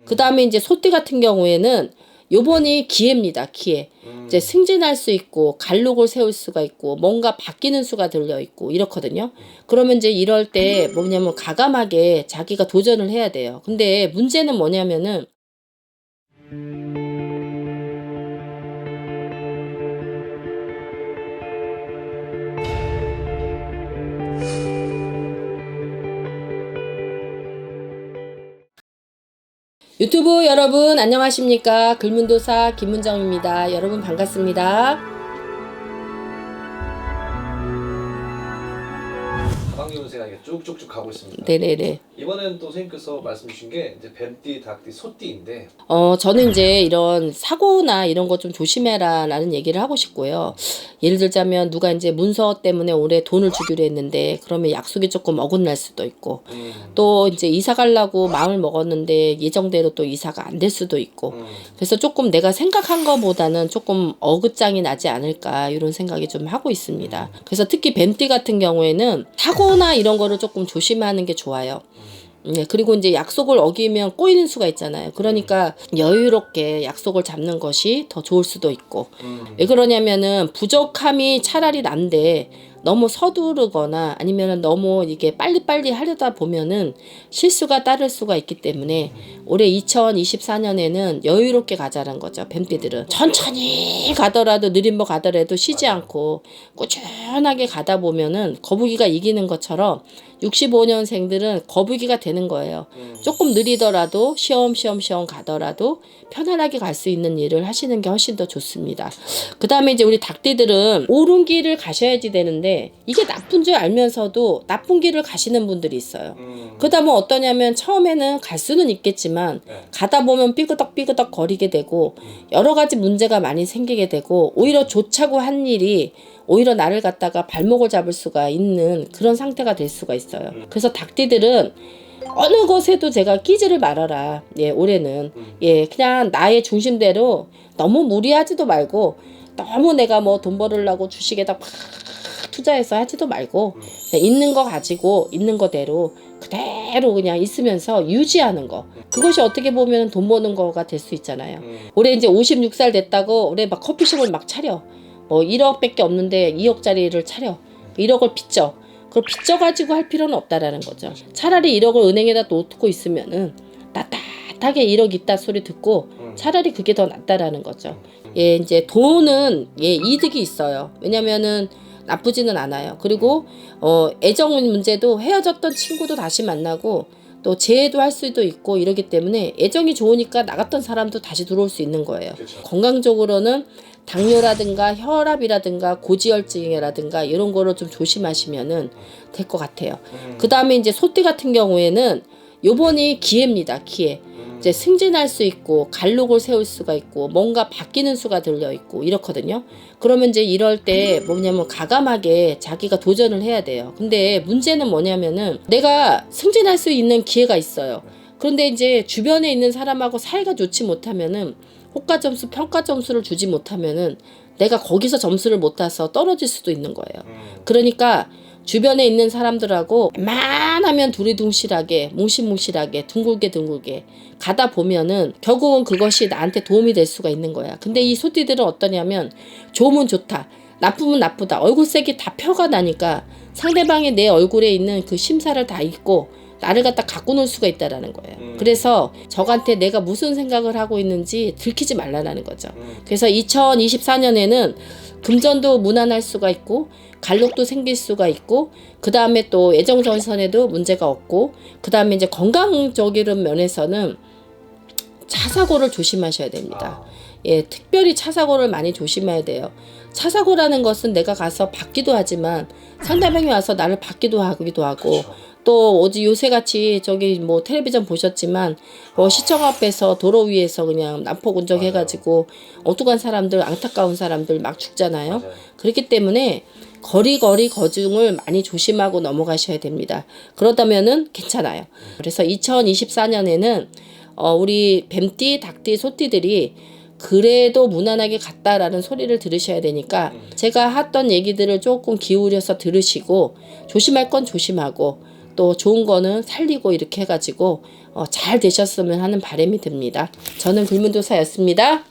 그 다음에 이제 소띠 같은 경우에는 요번이 기회입니다. 기회. 이제 승진할 수 있고 갈록을 세울 수가 있고 뭔가 바뀌는 수가 들려 있고 이렇거든요. 그러면 이제 이럴 때 뭐냐면 과감하게 자기가 도전을 해야 돼요. 근데 문제는 뭐냐면은 유튜브 여러분 안녕하십니까? 글문도사 김문정입니다. 여러분 반갑습니다. 하반기 운세가 이게 쭉쭉쭉 가고 있습니다. 네네네. 이번에는 또 선생님께서 말씀 주신 게 이제 뱀띠, 닭띠, 소띠인데 저는 이제 이런 사고나 이런 거 좀 조심해라 라는 얘기를 하고 싶고요. 예를 들자면 누가 이제 문서 때문에 올해 돈을 주기로 했는데 그러면 약속이 조금 어긋날 수도 있고 또 이제 이사 가려고 마음을 먹었는데 예정대로 또 이사가 안 될 수도 있고 그래서 조금 내가 생각한 것보다는 조금 어긋장이 나지 않을까 이런 생각이 좀 하고 있습니다. 그래서 특히 뱀띠 같은 경우에는 사고나 이런 거를 조금 조심하는 게 좋아요. 네, 그리고 이제 약속을 어기면 꼬이는 수가 있잖아요. 그러니까 여유롭게 약속을 잡는 것이 더 좋을 수도 있고. 왜 그러냐면은 부족함이 차라리 난데 너무 서두르거나 아니면은 너무 이게 빨리빨리 하려다 보면은 실수가 따를 수가 있기 때문에 올해 2024년에는 여유롭게 가자는 거죠. 뱀띠들은 천천히 가더라도 느림목 가더라도 쉬지 않고 꾸준하게 가다 보면은 거북이가 이기는 것처럼 65년생들은 거북이가 되는 거예요. 조금 느리더라도 시험시험 가더라도 편안하게 갈 수 있는 일을 하시는 게 훨씬 더 좋습니다. 그 다음에 이제 우리 닭띠들은 옳은 길을 가셔야지 되는데 이게 나쁜 줄 알면서도 나쁜 길을 가시는 분들이 있어요. 그러다 보면 어떠냐면 처음에는 갈 수는 있겠지만 가다 보면 삐그덕 거리게 되고 여러 가지 문제가 많이 생기게 되고 오히려 좋자고 한 일이 오히려 나를 갖다가 발목을 잡을 수가 있는 그런 상태가 될 수가 있어요. 그래서 닭띠들은 어느 것에도 제가 끼지를 말아라. 예, 올해는. 예, 그냥 나의 중심대로 너무 무리하지도 말고 너무 내가 뭐 돈 벌으려고 주식에다 팍 투자해서 하지도 말고 그냥 있는 거 가지고 있는 거대로 그대로 그냥 있으면서 유지하는 거. 그것이 어떻게 보면 돈 버는 거가 될 수 있잖아요. 올해 이제 56살 됐다고 올해 막 커피숍을 막 차려. 뭐 1억밖에 없는데 2억짜리를 차려. 1억을 빚져. 그걸 빚져가지고 할 필요는 없다라는 거죠. 차라리 1억을 은행에다 놓고 있으면은 따뜻하게 1억 있다 소리 듣고 차라리 그게 더 낫다라는 거죠. 예, 이제 돈은 예, 이득이 있어요. 왜냐면은 나쁘지는 않아요. 그리고 애정 문제도 헤어졌던 친구도 다시 만나고 또 재회도 할 수도 있고 이러기 때문에 애정이 좋으니까 나갔던 사람도 다시 들어올 수 있는 거예요. 그렇죠. 건강적으로는 당뇨라든가 혈압이라든가 고지혈증이라든가 이런 거를 좀 조심하시면은 될 것 같아요. 그 다음에 이제 소띠 같은 경우에는 요번이 기회입니다. 기회. 이제 승진할 수 있고 갈록을 세울 수가 있고 뭔가 바뀌는 수가 들려 있고 이렇거든요. 그러면 이제 이럴 때 뭐냐면 과감하게 자기가 도전을 해야 돼요. 근데 문제는 뭐냐면은 내가 승진할 수 있는 기회가 있어요. 그런데 이제 주변에 있는 사람하고 사이가 좋지 못하면은 호가 점수, 평가 점수를 주지 못하면은 내가 거기서 점수를 못 타서 떨어질 수도 있는 거예요. 그러니까 주변에 있는 사람들하고 웬만하면 두리둥실하게 뭉실뭉실하게 둥글게 가다 보면은 결국은 그것이 나한테 도움이 될 수가 있는 거야. 근데 이 소띠들은 어떠냐면 좋으면 좋다, 나쁘면 나쁘다, 얼굴색이 다 표가 나니까 상대방이 내 얼굴에 있는 그 심사를 다 잊고 나를 갖다 갖고 놀 수가 있다라는 거예요. 그래서 저한테 내가 무슨 생각을 하고 있는지 들키지 말라는 거죠. 그래서 2024년에는 금전도 무난할 수가 있고 갈록도 생길 수가 있고 그 다음에 또 애정전선에도 문제가 없고 그 다음에 이제 건강적인 면에서는 차사고를 조심하셔야 됩니다. 예, 특별히 차사고를 많이 조심해야 돼요. 차사고라는 것은 내가 가서 받기도 하지만 상대방이 와서 나를 받기도 하기도 하고 그렇죠. 또 어제 요새같이 저기 뭐 텔레비전 보셨지만 시청 앞에서 도로 위에서 그냥 난폭 운전해가지고 엉뚱한 사람들, 안타까운 사람들 막 죽잖아요. 맞아요. 그렇기 때문에 거리거리 거중을 많이 조심하고 넘어가셔야 됩니다. 그러다면은 괜찮아요. 그래서 2024년에는 우리 뱀띠, 닭띠, 소띠들이 그래도 무난하게 갔다라는 소리를 들으셔야 되니까 제가 했던 얘기들을 조금 기울여서 들으시고 조심할 건 조심하고 또 좋은 거는 살리고 이렇게 해가지고 잘 되셨으면 하는 바람이 듭니다. 저는 불문도사였습니다.